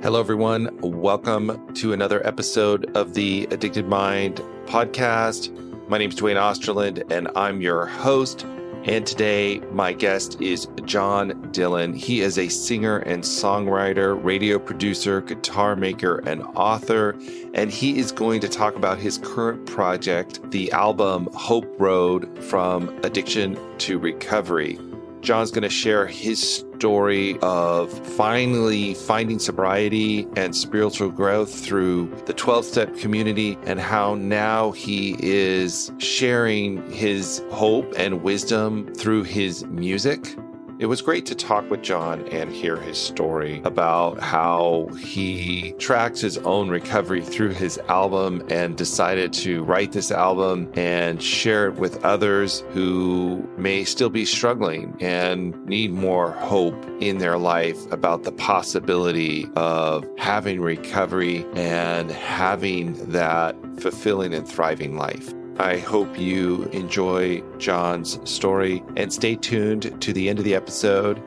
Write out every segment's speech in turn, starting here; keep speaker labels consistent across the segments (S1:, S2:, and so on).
S1: Hello, everyone. Welcome to another episode of the Addicted Mind podcast. My name is Duane and I'm your host. And today, my guest is John Dillon. He is a singer and songwriter, radio producer, guitar maker, and author. And he is going to talk about his current project, the album Hope Road from Addiction to Recovery. John's going to share his story of finally finding sobriety and spiritual growth through the 12-step community and how now he is sharing his hope and wisdom through his music. It was great to talk with John and hear his story about how he tracks his own recovery through his album and decided to write this album and share it with others who may still be struggling and need more hope in their life about the possibility of having recovery and having that fulfilling and thriving life. I hope you enjoy John's story and stay tuned to the end of the episode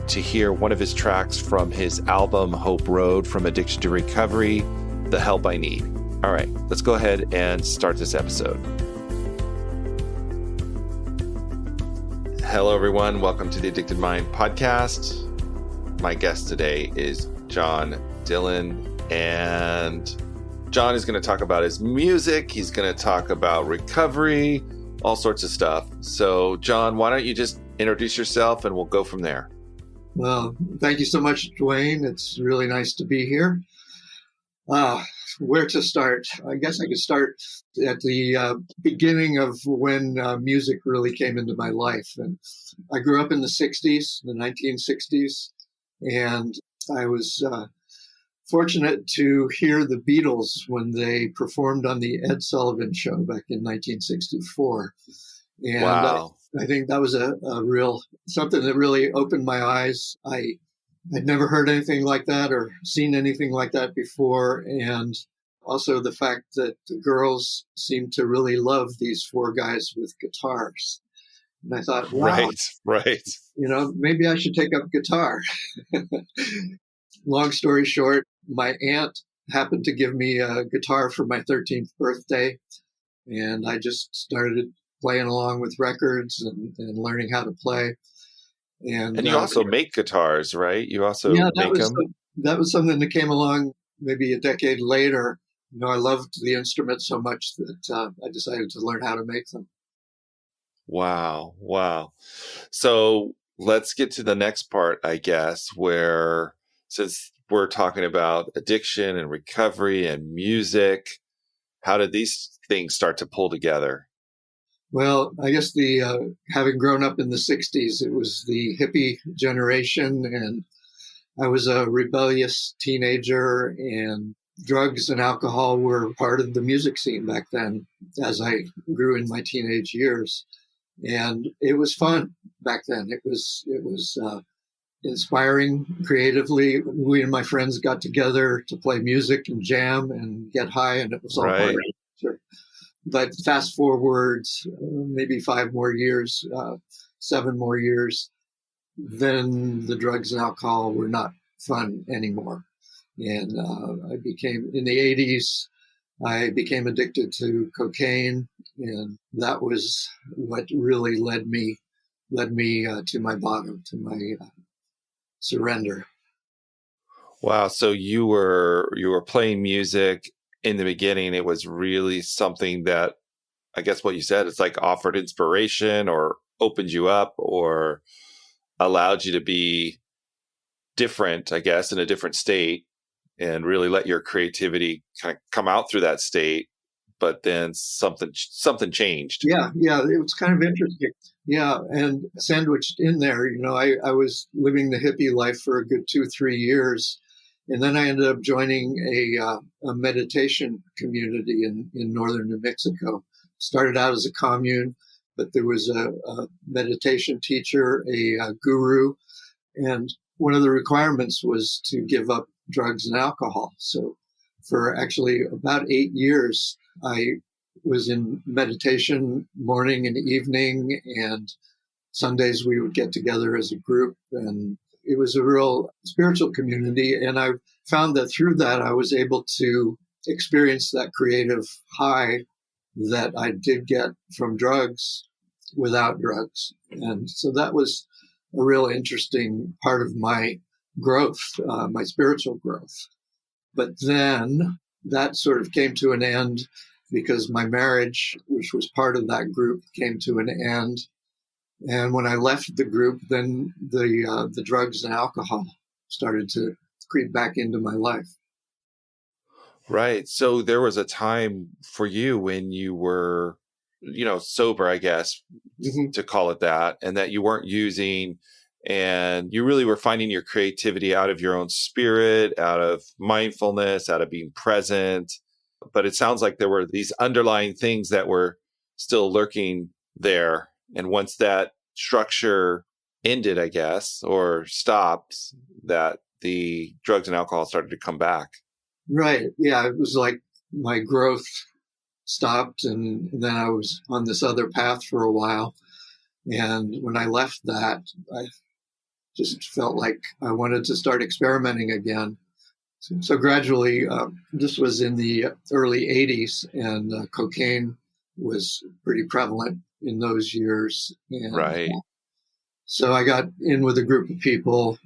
S1: to hear one of his tracks from his album, Hope Road from Addiction to Recovery, The Help I Need. All right, let's go ahead and start this episode. Hello, everyone. Welcome to the Addicted Mind podcast. My guest today is John Dillon, and John is going to talk about his music. He's going to talk about recovery, all sorts of stuff. So, John, why don't you just introduce yourself and we'll go from there.
S2: Well, thank you so much, Duane. It's really nice to be here. Where to start? I guess I could start at the beginning of when music really came into my life. And I grew up in the 60s, the 1960s, and I was fortunate to hear the Beatles when they performed on the Ed Sullivan Show back in 1964. And
S1: wow.
S2: I think that was a real something that really opened my eyes. I'd never heard anything like that or seen anything like that before. And also the fact that the girls seemed to really love these four guys with guitars. And I thought, wow,
S1: right.
S2: You know, maybe I should take up guitar. Long story short, my aunt happened to give me a guitar for my 13th birthday, and I just started playing along with records and learning how to play. And
S1: you also make guitars, right? You also make them?
S2: That was something that came along maybe a decade later. You know, I loved the instrument so much that I decided to learn how to make them.
S1: Wow. So let's get to the next part, I guess, where since we're talking about addiction and recovery and music, how did these things start to pull together?
S2: Well, I guess having grown up in the 60s, it was the hippie generation, and I was a rebellious teenager, and drugs and alcohol were part of the music scene back then as I grew in my teenage years. And it was fun back then. It was inspiring creatively. We and my friends got together to play music and jam and get high, and it was all
S1: right.
S2: fun. Sure. But fast forward maybe 5 more years, 7 more years, then the drugs and alcohol were not fun anymore. And in the 80s, I became addicted to cocaine, and that was what really led me to my bottom, to my surrender.
S1: Wow. So you were playing music in the beginning. It was really something that, I guess what you said, it's like offered inspiration or opened you up or allowed you to be different, I guess, in a different state and really let your creativity kind of come out through that state. But then something changed.
S2: Yeah. It was kind of interesting. Yeah. And sandwiched in there, you know, I was living the hippie life for a good 2-3 years. And then I ended up joining a meditation community in northern New Mexico. Started out as a commune, but there was a meditation teacher, a guru, and one of the requirements was to give up drugs and alcohol. So for actually about 8 years, I was in meditation morning and evening, and Sundays we would get together as a group and it was a real spiritual community. And I found that through that, I was able to experience that creative high that I did get from drugs without drugs. And so that was a real interesting part of my growth, my spiritual growth. But then that sort of came to an end because my marriage, which was part of that group, came to an end. And when I left the group, then the drugs and alcohol started to creep back into my life.
S1: Right. So there was a time for you when you were, sober, I guess, to call it that, and that you weren't using, and you really were finding your creativity out of your own spirit, out of mindfulness, out of being present. But it sounds like there were these underlying things that were still lurking there. And once that structure ended, I guess, or stopped, that the drugs and alcohol started to come back.
S2: Right. Yeah. It was like my growth stopped, and then I was on this other path for a while. And when I left that, I just felt like I wanted to start experimenting again. So gradually, this was in the early 80s, and cocaine was pretty prevalent in those years. And
S1: Right.
S2: so I got in with a group of people,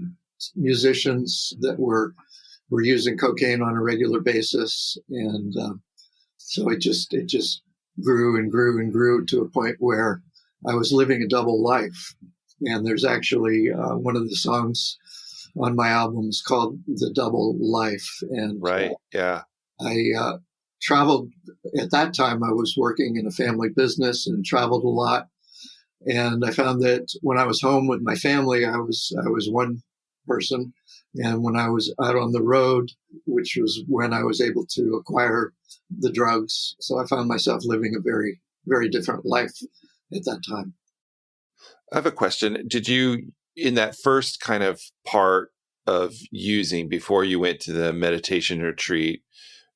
S2: musicians that were using cocaine on a regular basis. And so it just grew and grew and grew to a point where I was living a double life. And there's actually one of the songs on my album is called The Double Life. And
S1: Right. Yeah.
S2: I traveled at that time. I was working in a family business and traveled a lot. And I found that when I was home with my family, I was one person. And when I was out on the road, which was when I was able to acquire the drugs. So I found myself living a very, very different life at that time.
S1: I have a question. Did you, in that first kind of part of using before you went to the meditation retreat,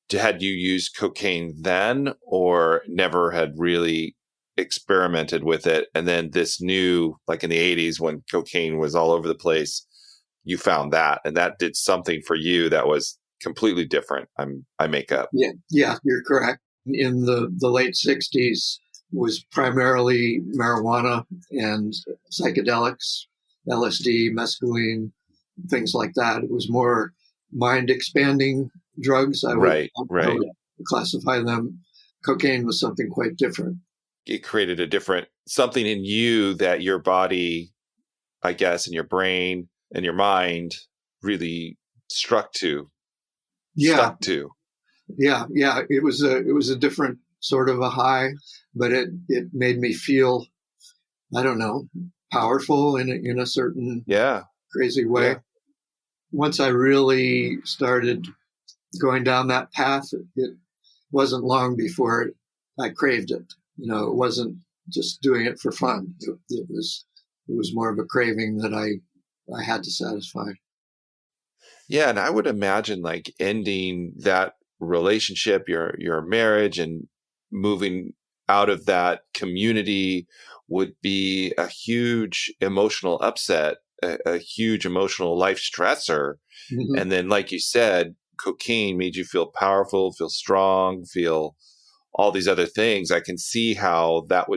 S1: had you used cocaine then, or never had really experimented with it? And then this new, like in the 80s when cocaine was all over the place, you found that, and that did something for you that was completely different. I make up.
S2: Yeah, you're correct. In the late 60s was primarily marijuana and psychedelics, LSD, mescaline, things like that. It was more mind expanding drugs. I would classify them. Cocaine was something quite different.
S1: It created a different something in you that your body, I guess, and your brain and your mind really stuck to.
S2: Yeah. It was a different sort of a high, but it made me feel, I don't know, powerful in a certain crazy way. Yeah. Once I really started going down that path, it wasn't long before I craved it. It wasn't just doing it for fun. It was more of a craving that I had to satisfy.
S1: Yeah, and I would imagine like ending that relationship, your marriage, and moving out of that community would be a huge emotional upset, a huge emotional life stressor. Mm-hmm. And then, like you said, cocaine made you feel powerful, feel strong, feel all these other things. I can see how that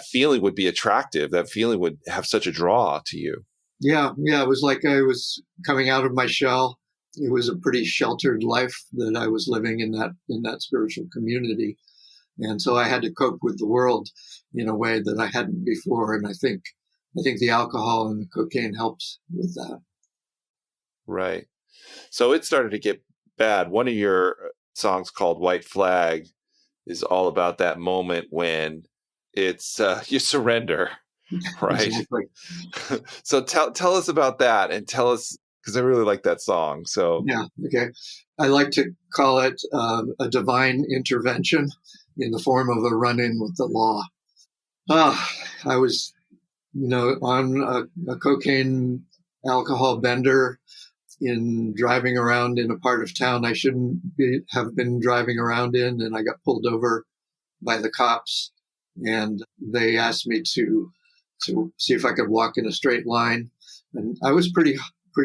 S1: feeling would be attractive. That feeling would have such a draw to you.
S2: Yeah. It was like I was coming out of my shell. It was a pretty sheltered life that I was living in that spiritual community. And so I had to cope with the world in a way that I hadn't before. And I think the alcohol and the cocaine helped with that.
S1: Right. So it started to get bad. One of your songs called White Flag is all about that moment when it's you surrender. Right. Exactly. So tell us about that, and tell us, because I really like that song. So
S2: yeah, okay. I like to call it a divine intervention in the form of a run-in with the law. I was, on a cocaine alcohol bender in driving around in a part of town I shouldn't have been driving around in, and I got pulled over by the cops, and they asked me to see if I could walk in a straight line. And I was pretty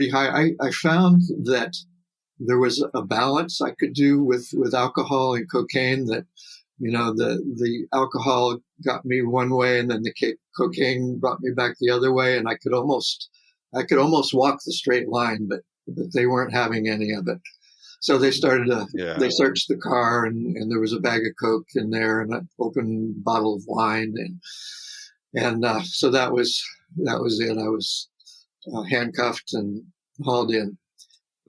S2: high. I found that there was a balance I could do with alcohol and cocaine, that, the alcohol got me one way and then the cocaine brought me back the other way. And I could almost walk the straight line, but they weren't having any of it. So they they searched the car, and there was a bag of Coke in there and an open bottle of wine. And so that was it. I was handcuffed and hauled in.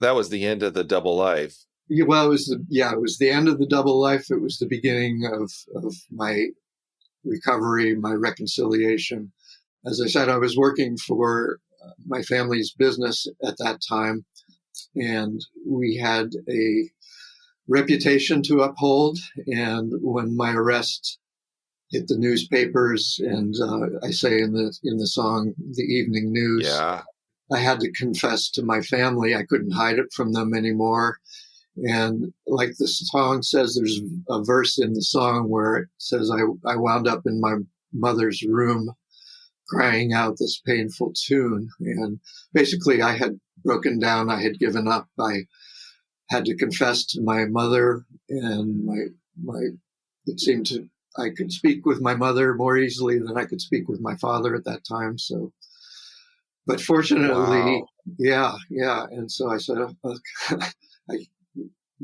S1: That was the end of the double life.
S2: Yeah, well, it was the end of the double life. It was the beginning of my recovery, my reconciliation. As I said, I was working for my family's business at that time, and we had a reputation to uphold. And when my arrest hit the newspapers, and I say in the song, the evening news, I had to confess to my family. I couldn't hide it from them anymore. And like the song says, there's a verse in the song where it says, I wound up in my mother's room crying out this painful tune. And basically I had broken down. I had given up. I had to confess to my mother, and it seemed I could speak with my mother more easily than I could speak with my father at that time. So, but fortunately, yeah. And so I said,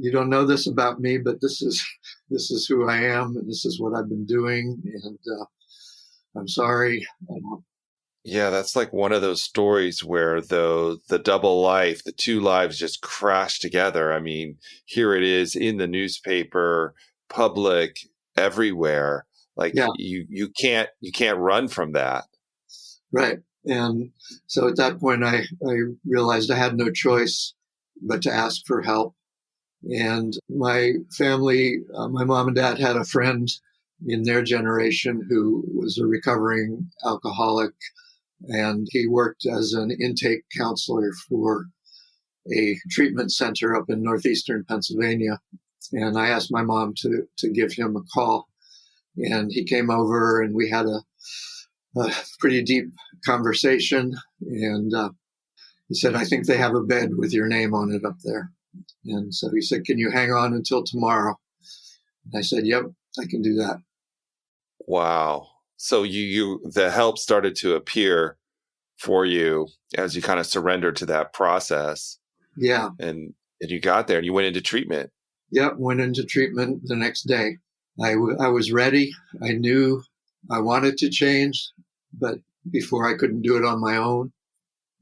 S2: you don't know this about me, but this is who I am, and this is what I've been doing, and I'm sorry.
S1: Yeah, that's like one of those stories where the double life, the two lives just crash together. I mean, here it is in the newspaper, public, everywhere. Like you can't run from that.
S2: Right. And so at that point I realized I had no choice but to ask for help. And my family, my mom and dad had a friend in their generation who was a recovering alcoholic, and he worked as an intake counselor for a treatment center up in northeastern Pennsylvania. And I asked my mom to give him a call, and he came over, and we had a pretty deep conversation. And he said, I think they have a bed with your name on it up there. And so he said, can you hang on until tomorrow? And I said, yep, I can do that.
S1: Wow. So the help started to appear for you as you kind of surrendered to that process.
S2: Yeah.
S1: And you got there and you went into treatment.
S2: Yep. Went into treatment the next day. I was ready. I knew I wanted to change, but before I couldn't do it on my own.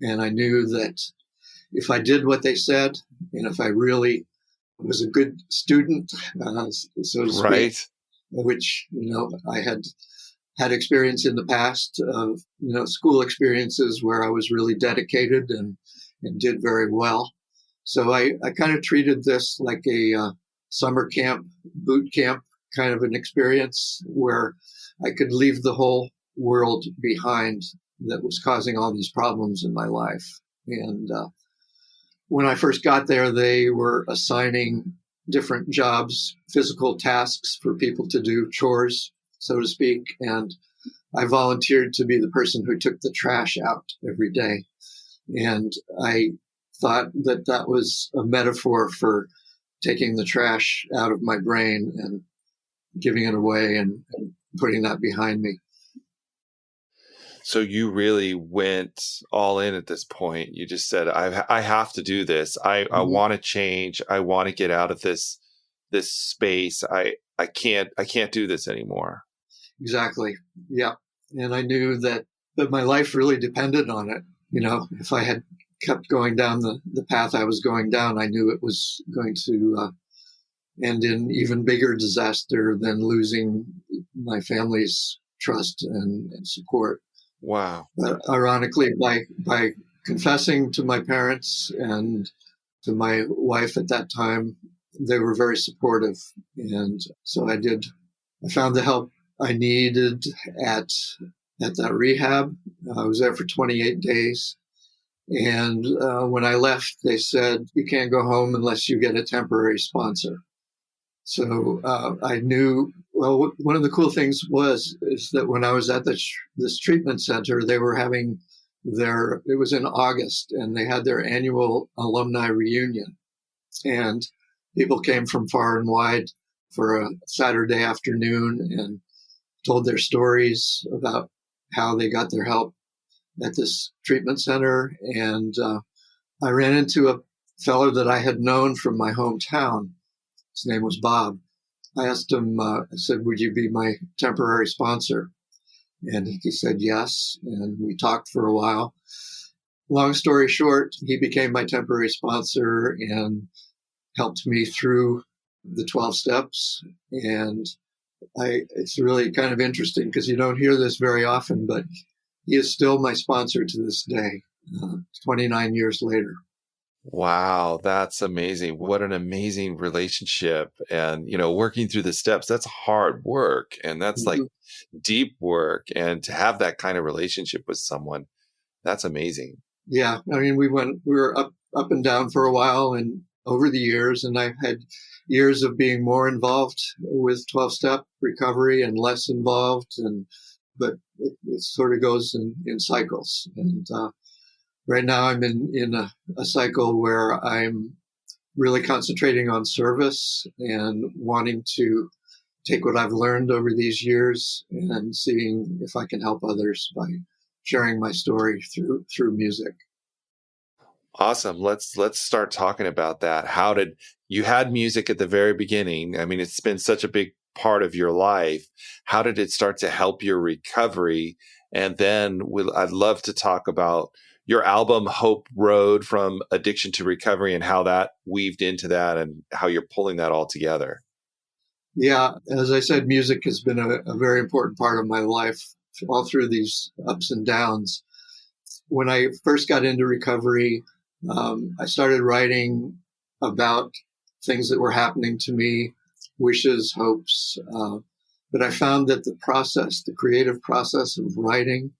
S2: And I knew that if I did what they said, and if I really was a good student, so to speak,
S1: right,
S2: which, I had experience in the past of, school experiences where I was really dedicated and did very well. So I kind of treated this like a summer camp, boot camp kind of an experience where I could leave the whole world behind that was causing all these problems in my life. And when I first got there, they were assigning different jobs, physical tasks for people to do, chores, so to speak. And I volunteered to be the person who took the trash out every day. And I thought that was a metaphor for taking the trash out of my brain and giving it away and putting that behind me.
S1: So you really went all in at this point. You just said, I have to do this. I want to change. I want to get out of this space. I can't do this anymore.
S2: Exactly. Yeah. And I knew that my life really depended on it. If I had kept going down the path I was going down, I knew it was going to end in even bigger disaster than losing my family's trust and support.
S1: Wow.
S2: But ironically, by confessing to my parents and to my wife at that time, they were very supportive. And so I found the help I needed at that rehab. I was there for 28 days. And when I left, they said, you can't go home unless you get a temporary sponsor. So I knew, well, one of the cool things is that when I was at this treatment center, they were having it was in August, and they had their annual alumni reunion. And people came from far and wide for a Saturday afternoon and told their stories about how they got their help at this treatment center. And I ran into a fellow that I had known from my hometown. His name was Bob. I asked him, I said, would you be my temporary sponsor? And he said yes. And we talked for a while. Long story short, he became my temporary sponsor and helped me through the 12 steps. And it's really kind of interesting because you don't hear this very often, but he is still my sponsor to this day, 29 years later.
S1: Wow, that's amazing. What an amazing relationship. And, working through the steps, that's hard work. And that's like deep work. And to have that kind of relationship with someone, that's amazing.
S2: Yeah. I mean, we were up and down for a while and over the years, and I've had years of being more involved with 12-step recovery and less involved. But it sort of goes in cycles. And, right now, I'm in a cycle where I'm really concentrating on service and wanting to take what I've learned over these years and seeing if I can help others by sharing my story through music.
S1: Awesome. Let's start talking about that. How did you had music at the very beginning? I mean, it's been such a big part of your life. How did it start to help your recovery? And then I'd love to talk about your album, Hope Road, from addiction to recovery, and how that weaved into that and how you're pulling that all together.
S2: Yeah, as I said, music has been a very important part of my life all through these ups and downs. When I first got into recovery, I started writing about things that were happening to me, wishes, hopes. But I found that the creative process of writing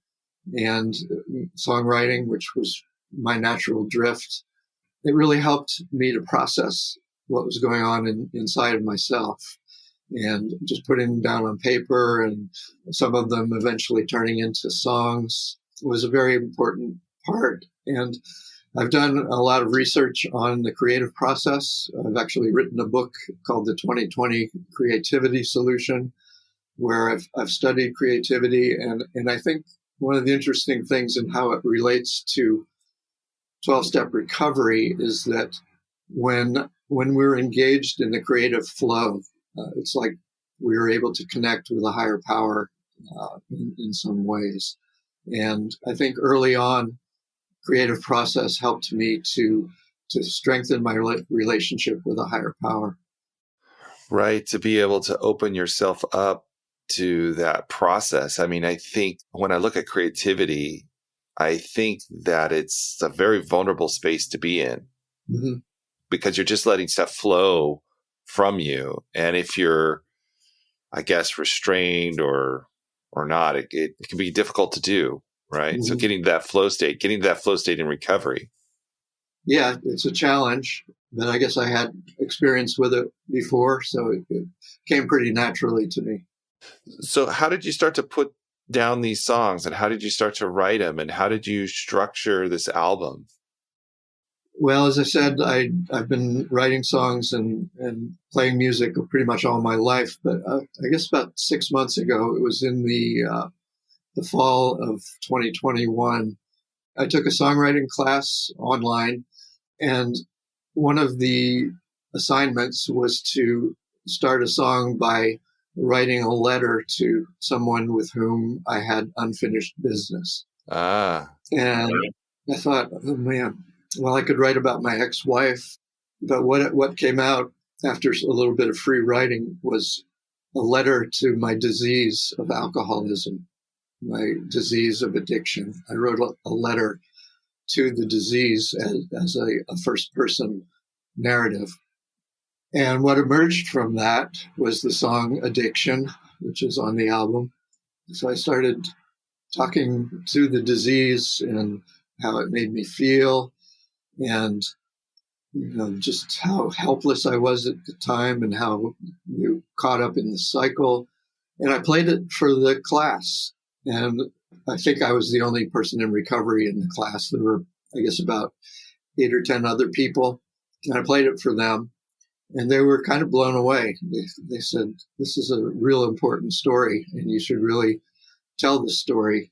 S2: and songwriting, which was my natural drift, it really helped me to process what was going on inside of myself, and just putting them down on paper, and some of them eventually turning into songs was a very important part. And I've done a lot of research on the creative process. I've actually written a book called The 2020 Creativity Solution, where I've studied creativity. And I think one of the interesting things in how it relates to 12-step recovery is that when we're engaged in the creative flow, it's like we were able to connect with a higher power in some ways. And I think early on, creative process helped me to strengthen my relationship with a higher power.
S1: Right. To be able to open yourself up to that process. I mean, I think when I look at creativity, I think that it's a very vulnerable space to be in, because you're just letting stuff flow from you. And if you're, I guess, restrained or not, it can be difficult to do. Right. So getting to that flow state in recovery.
S2: Yeah, it's a challenge, but I guess I had experience with it before, so it came pretty naturally to me.
S1: So how did you start to put down these songs, and how did you start to write them, and how did you structure this album?
S2: Well, as I said, I've been writing songs and playing music pretty much all my life, but I guess about 6 months ago, it was in the fall of 2021, I took a songwriting class online, and one of the assignments was to start a song by writing a letter to someone with whom I had unfinished business. And I thought, oh man, well, I could write about my ex-wife, but what came out after a little bit of free writing was a letter to my disease of alcoholism, my disease of addiction. I wrote a letter to the disease as a first-person narrative. And what emerged from that was the song Addiction, which is on the album. So I started talking to the disease and how it made me feel, and just how helpless I was at the time and how caught up in the cycle. And I played it for the class. And I think I was the only person in recovery in the class. There were, I guess, about 8 or 10 other people. And I played it for them. And they were kind of blown away. They said, this is a real important story, and you should really tell the story.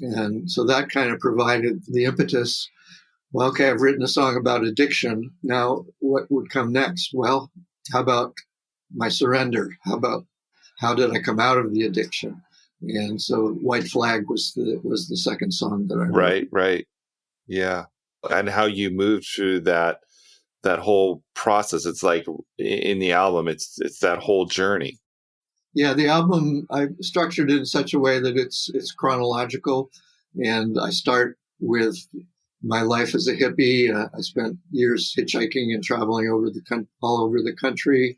S2: And so that kind of provided the impetus. Well, okay, I've written a song about addiction. Now, what would come next? Well, how about my surrender? How did I come out of the addiction? And so White Flag was the second song that I wrote.
S1: Right. Yeah. And how you moved through that whole process. It's like in the album, it's that whole journey.
S2: Yeah, the album, I structured it in such a way that it's chronological. And I start with my life as a hippie. I spent years hitchhiking and traveling all over the country.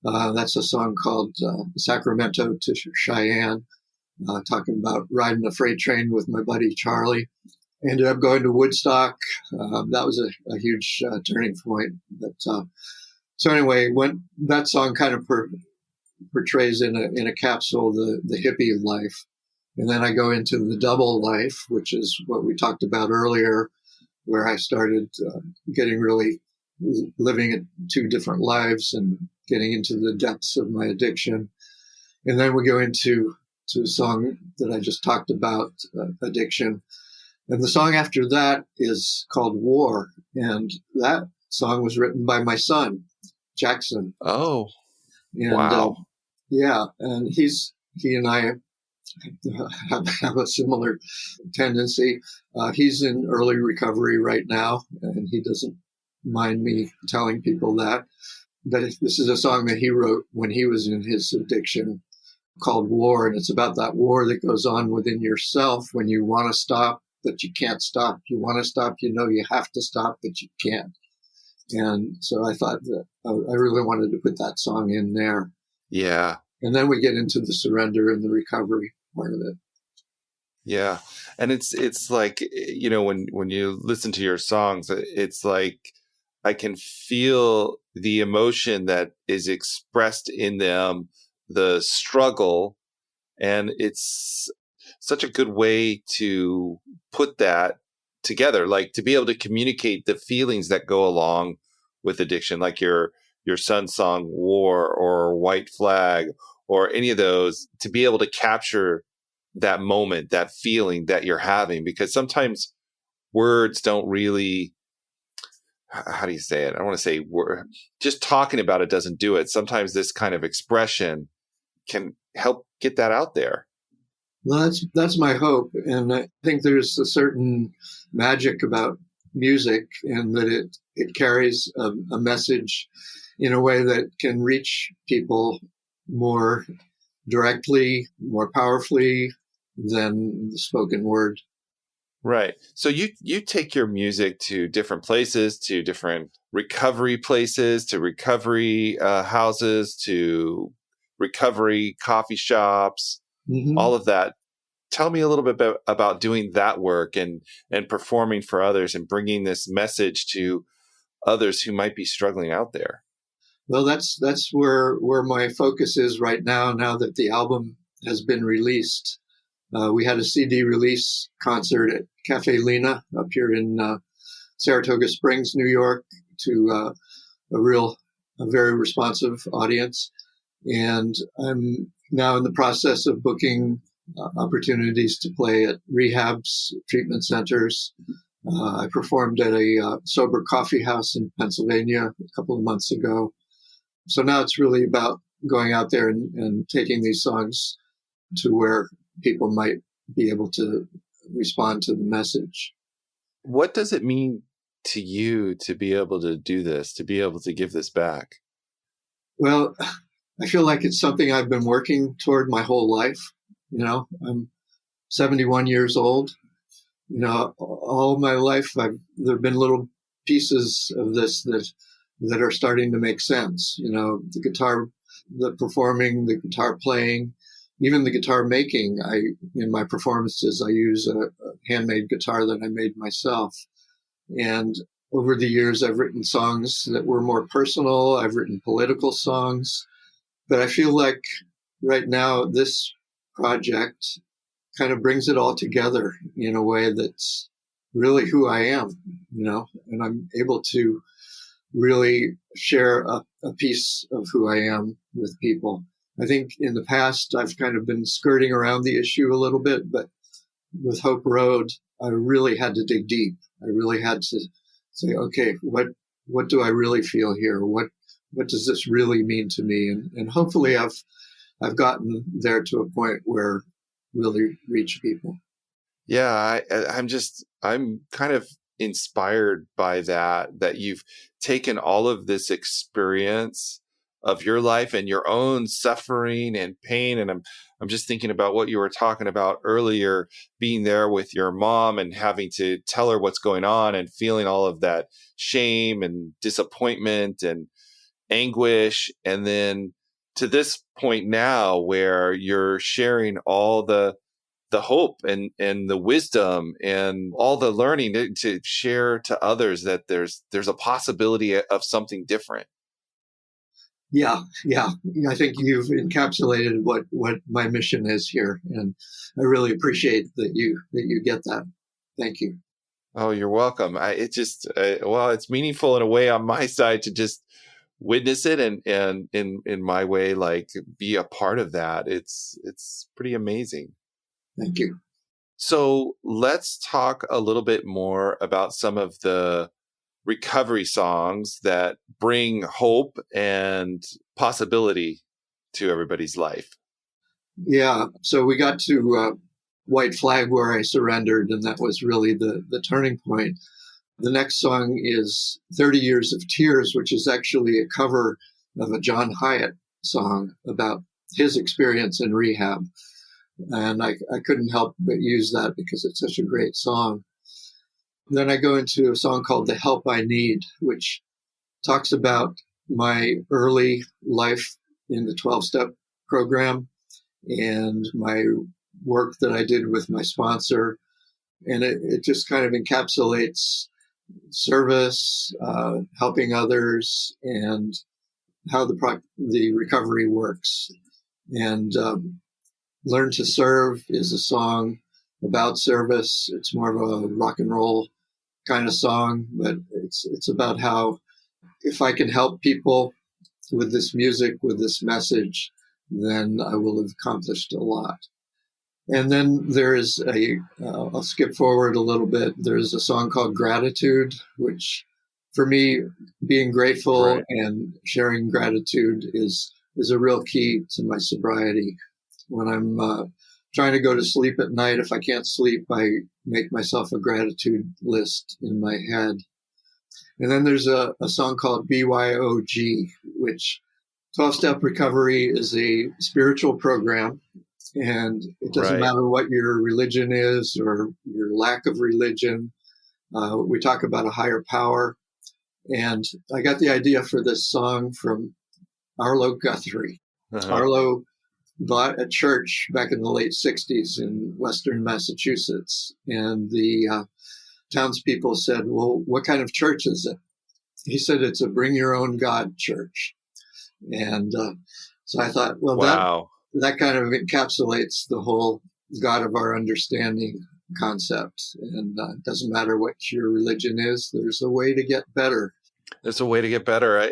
S2: That's a song called Sacramento to Cheyenne, talking about riding a freight train with my buddy Charlie. Ended up going to Woodstock. That was a huge turning point. But, so anyway, when that song kind of portrays in a capsule the hippie life, and then I go into the double life, which is what we talked about earlier, where I started getting really living at two different lives and getting into the depths of my addiction. And then we go into a song that I just talked about, addiction. And the song after that is called War. And that song was written by my son, Jackson.
S1: Oh,
S2: and,
S1: wow.
S2: Yeah. And he and I have a similar tendency. He's in early recovery right now, and he doesn't mind me telling people that. But this is a song that he wrote when he was in his addiction called War. And it's about that war that goes on within yourself when you want to stop, but you can't stop. You want to stop, you have to stop, but you can't. And so I thought that I really wanted to put that song in there.
S1: Yeah.
S2: And then we get into the surrender and the recovery part of it.
S1: Yeah. And it's like, when you listen to your songs, it's like I can feel the emotion that is expressed in them, the struggle, and it's such a good way to put that together, like to be able to communicate the feelings that go along with addiction, like your son's song War or White Flag or any of those, to be able to capture that moment, that feeling that you're having, because sometimes words don't really, how do you say it? I don't want to say just talking about it doesn't do it. Sometimes this kind of expression can help get that out there.
S2: Well, that's my hope. And I think there's a certain magic about music, and that it carries a message in a way that can reach people more directly, more powerfully than the spoken word.
S1: Right. So you take your music to different places, to different recovery places, to recovery houses, to recovery coffee shops, all of that. Tell me a little bit about doing that work and performing for others and bringing this message to others who might be struggling out there.
S2: Well, that's where my focus is right now that the album has been released. We had a CD release concert at Cafe Lena up here in Saratoga Springs, New York, to a very responsive audience. And I'm now in the process of booking opportunities to play at rehabs, treatment centers. I performed at a sober coffee house in Pennsylvania a couple of months ago. So now it's really about going out there and taking these songs to where people might be able to respond to the message.
S1: What does it mean to you to be able to do this, to be able to give this back?
S2: Well, I feel like it's something I've been working toward my whole life. I'm 71 years old. All my life, there have been little pieces of this that are starting to make sense. The guitar, the performing, the guitar playing, even the guitar making. In my performances, I use a handmade guitar that I made myself. And over the years, I've written songs that were more personal. I've written political songs. But I feel like right now, this project kind of brings it all together in a way that's really who I am, and I'm able to really share a piece of who I am with people. I think in the past, I've kind of been skirting around the issue a little bit, but with Hope Road, I really had to dig deep. I really had to say, okay, what do I really feel here? What does this really mean to me? And hopefully I've gotten there to a point where really reach people.
S1: Yeah, I'm kind of inspired by that you've taken all of this experience of your life and your own suffering and pain. And I'm just thinking about what you were talking about earlier, being there with your mom and having to tell her what's going on and feeling all of that shame and disappointment and anguish. And then to this point now where you're sharing all the hope and the wisdom and all the learning to share to others that there's a possibility of something different.
S2: Yeah. I think you've encapsulated what my mission is here, and I really appreciate that you get that. Thank you.
S1: Oh, you're welcome. It's meaningful in a way on my side to just witness it and in my way, like be a part of that. It's pretty amazing.
S2: Thank you.
S1: So let's talk a little bit more about some of the recovery songs that bring hope and possibility to everybody's life.
S2: Yeah. So we got to White Flag where I surrendered, and that was really the turning point. The next song is 30 Years of Tears, which is actually a cover of a John Hyatt song about his experience in rehab. And I couldn't help but use that because it's such a great song. Then I go into a song called The Help I Need, which talks about my early life in the 12-step program and my work that I did with my sponsor. And it just kind of encapsulates service, helping others, and how the recovery works. And Learn to Serve is a song about service. It's more of a rock and roll kind of song, but it's about how if I can help people with this music, with this message, then I will have accomplished a lot. And then there is I'll skip forward a little bit. There's a song called Gratitude, which for me, being grateful
S1: Right.
S2: and sharing gratitude is a real key to my sobriety. When I'm trying to go to sleep at night, if I can't sleep, I make myself a gratitude list in my head. And then there's a song called BYOG, which 12-step recovery is a spiritual program. And it doesn't
S1: Right.
S2: matter what your religion is or your lack of religion. We talk about a higher power. And I got the idea for this song from Arlo Guthrie.
S1: Uh-huh.
S2: Arlo bought a church back in the late 60s in Western Massachusetts. And the townspeople said, well, what kind of church is it? He said, it's a bring your own God church. And so I thought, well,
S1: Wow.
S2: that kind of encapsulates the whole God of our understanding concept. And it doesn't matter what your religion is, there's a way to get better.
S1: There's a way to get better.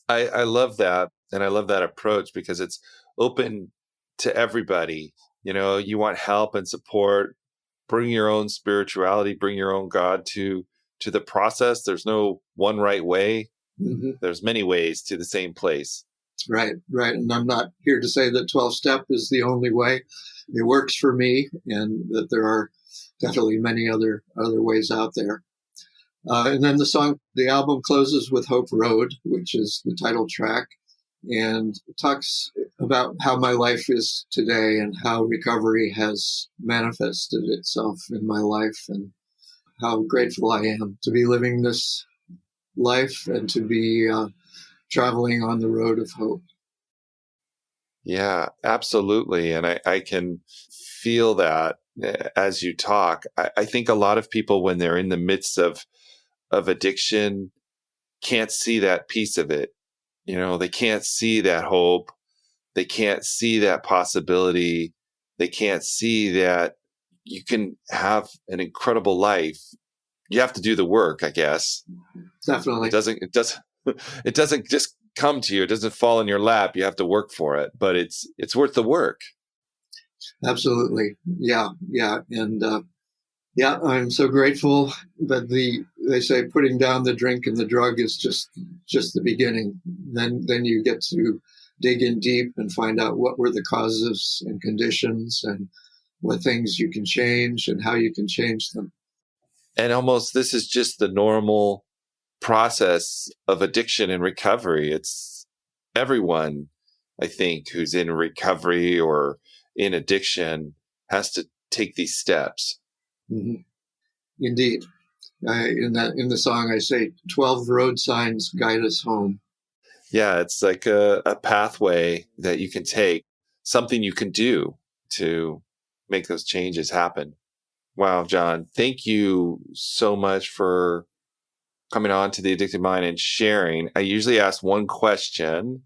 S1: I love that. And I love that approach because it's open to everybody. You want help and support, bring your own spirituality, bring your own God to the process. There's no one right way.
S2: Mm-hmm.
S1: There's many ways to the same place.
S2: Right. And I'm not here to say that 12-step is the only way. It works for me, and that there are definitely many other ways out there. And then the album closes with Hope Road, which is the title track, and it talks about how my life is today and how recovery has manifested itself in my life and how grateful I am to be living this life and to be traveling on the road of hope.
S1: Yeah, absolutely. And I can feel that as you talk. I think a lot of people, when they're in the midst of addiction, can't see that piece of it. They can't see that hope. They can't see that possibility. they can't see that you can have an incredible life. You have to do the work, I guess.
S2: Definitely.
S1: It doesn't just come to you. It doesn't fall in your lap. You have to work for it, but it's worth the work.
S2: Absolutely. Yeah. And I'm so grateful that they say putting down the drink and the drug is just the beginning. Then you get to dig in deep and find out what were the causes and conditions and what things you can change and how you can change them.
S1: And almost this is just the normal process of addiction and recovery. It's everyone, I think, who's in recovery or in addiction has to take these steps.
S2: Mm-hmm. Indeed. In the song, I say 12 road signs guide us home.
S1: Yeah, it's like a pathway that you can take, something you can do to make those changes happen. Wow, John, thank you so much for coming on to The Addicted Mind and sharing. I usually ask one question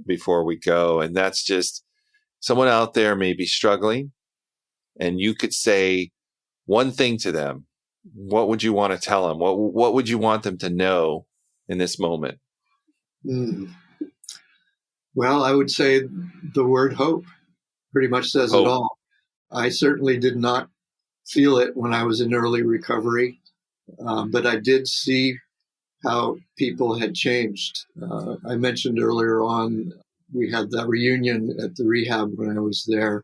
S1: before we go, and that's just someone out there may be struggling, and you could say one thing to them. What would you want to tell them? What would you want them to know in this moment?
S2: Well, I would say the word hope pretty much says it all. I certainly did not feel it when I was in early recovery, but I did see how people had changed. I mentioned earlier on, we had that reunion at the rehab when I was there,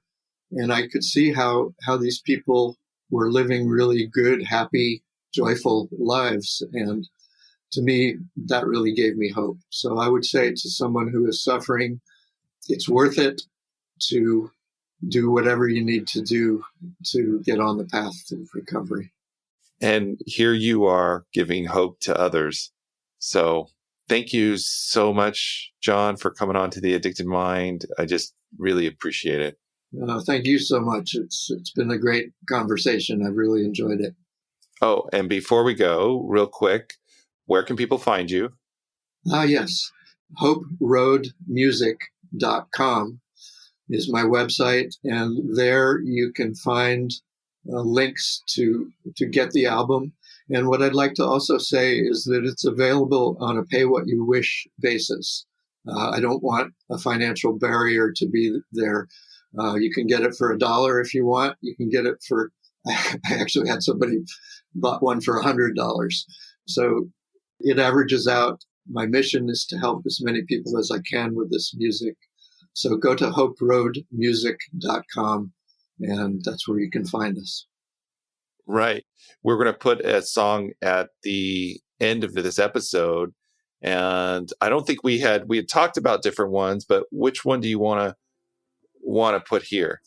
S2: and I could see how these people were living really good, happy, joyful lives. And to me, that really gave me hope. So I would say to someone who is suffering, it's worth it to do whatever you need to do to get on the path to recovery.
S1: And here you are giving hope to others. So thank you so much, John, for coming on to The Addicted Mind. I just really appreciate it.
S2: Thank you so much. It's been a great conversation. I've really enjoyed it.
S1: Oh, and before we go, real quick, where can people find you?
S2: Yes. HopeRoadMusic.com is my website, and there you can find links to get the album. And what I'd like to also say is that it's available on a pay-what-you-wish basis. I don't want a financial barrier to be there. You can get it for $1 if you want. You can get it for, I actually had somebody bought one for $100. So it averages out. My mission is to help as many people as I can with this music. So go to HopeRoadMusic.com, and that's where you can find us.
S1: Right. We're going to put a song at the end of this episode. And I don't think we had talked about different ones, but which one do you want to put here?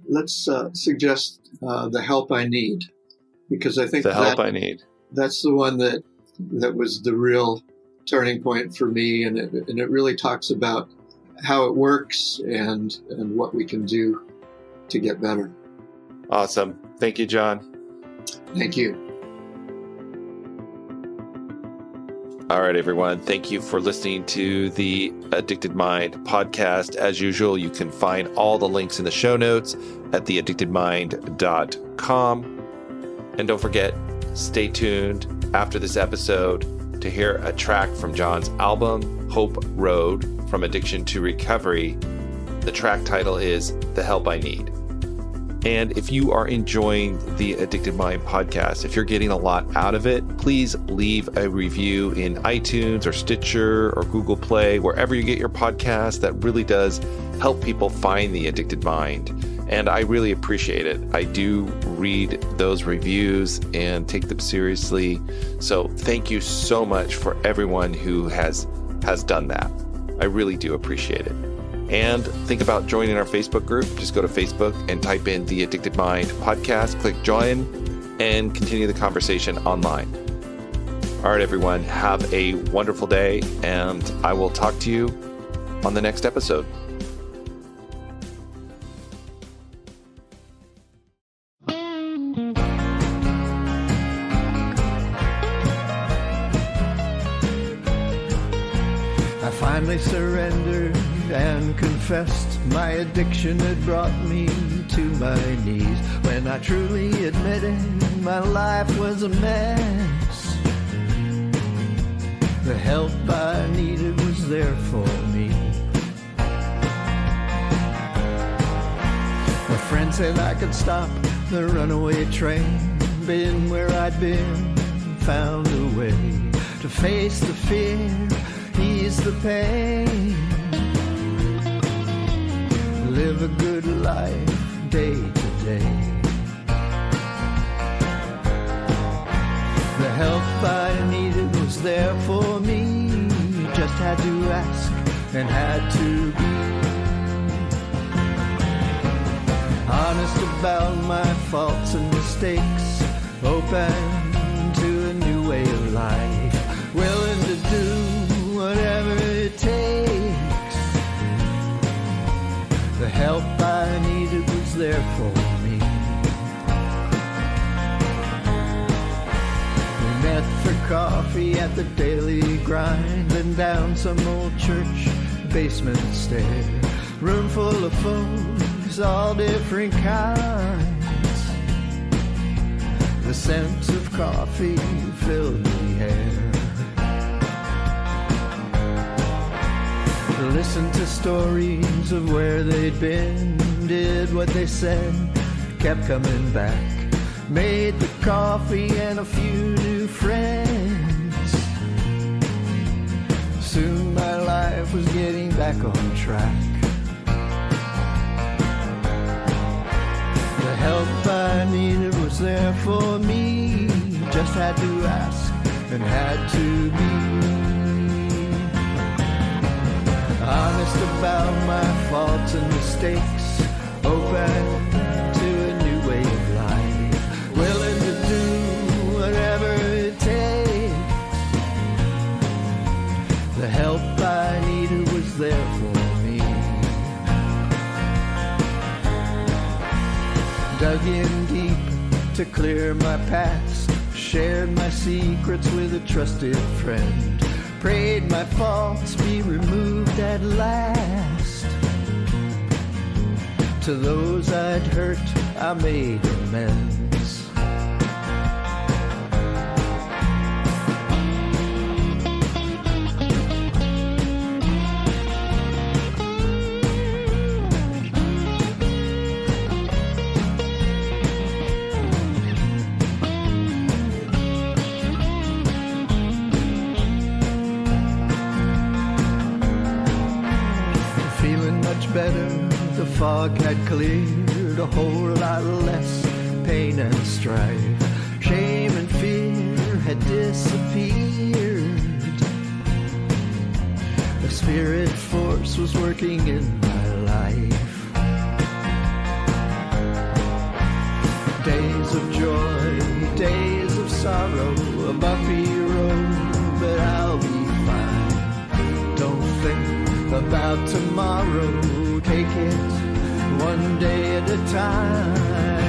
S2: Let's suggest The Help I Need, because I think
S1: The Help I Need.
S2: That's the one that was the real turning point for me, and it really talks about how it works and what we can do to get better.
S1: Awesome. Thank you, John.
S2: Thank you.
S1: All right, everyone. Thank you for listening to the Addicted Mind podcast. As usual, you can find all the links in the show notes at theaddictedmind.com. And don't forget, stay tuned after this episode to hear a track from John's album, Hope Road, From Addiction to Recovery. The track title is The Help I Need. And if you are enjoying the Addicted Mind podcast, if you're getting a lot out of it, please leave a review in iTunes or Stitcher or Google Play, wherever you get your podcast. That really does help people find the Addicted Mind. And I really appreciate it. I do read those reviews and take them seriously. So thank you so much for everyone who has done that. I really do appreciate it. And think about joining our Facebook group. Just go to Facebook and type in The Addicted Mind podcast, click join, and continue the conversation online. All right, everyone, have a wonderful day, and I will talk to you on the next episode.
S3: I finally surrendered
S2: and confessed my addiction had brought me to my knees. When I truly admitted my life was a mess, the help I needed was there for me. A friend said I could stop the runaway train, been where I'd been, found a way to face the fear, ease the pain, live a good life day to day. The help I needed was there for me, just had to ask and had to be honest about my faults and mistakes, open to a new way of life, willing to do whatever it takes. The help I needed was there for me. We met for coffee at the daily grind, and down some old church basement stair, room full of folks, all different kinds. The scent of coffee filled the air. Listened to stories of where they'd been, did what they said, kept coming back, made the coffee and a few new friends. Soon my life was getting back on track. The help I needed was there for me, just had to ask and had to be honest about my faults and mistakes, open to a new way of life, willing to do whatever it takes. The help I needed was there for me. Dug in deep to clear my past, shared my secrets with a trusted friend, prayed my faults be removed at last. To those I'd hurt, I made amends. Better, the fog had cleared, a whole lot less pain and strife. Shame and fear had disappeared. The spirit force was working in my life. Days of joy, days of sorrow, a bumpy road, but I'll be fine. Don't think about tomorrow, take it one day at a time.